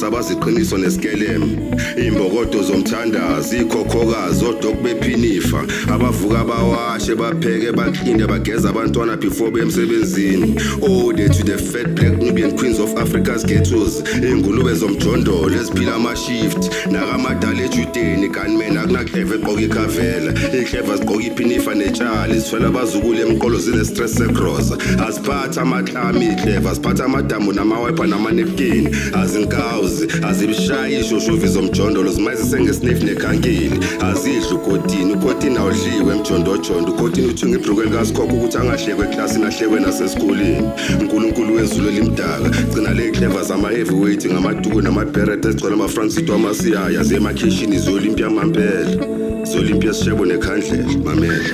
abaziqiniso neskelem imbokodo zomthandazi ikhokhokazi odok bephinifa abavuka bawashe bapheke baklinde bageza abantwana before bemsebenzini ode to the fat black Nubian queens of Africa's ghettos ingulube zomjondolo eziphila ama-shift nakamadala ejudeni gunmen akunakheva egqoka ikhavela ihleva zigqoka iphinifa netshali zithwele abazukulu emqolo zine-stress segrosa aziphatha amaklami ihleva ziphatha amadamu namawepa namanepkini azinkawuzi azibishayi ishoshovi zomjondolo zimayizise ngesniff nekhankili azidla ukotini awudliwe emjondojondo ukotini uthunga ibhruku elikasikhokho ukuthi angahlekwe eklasini ahlekwe nasesikoleni unkulunkulu wezulu elimdaka gcina le clever zama-heavyweight ngamaduku namabheret ezigcwele amafransito amasiyaya ziyemakhishini ziyolimpia mampela ziyolimpia sishebo nekhandlela mamela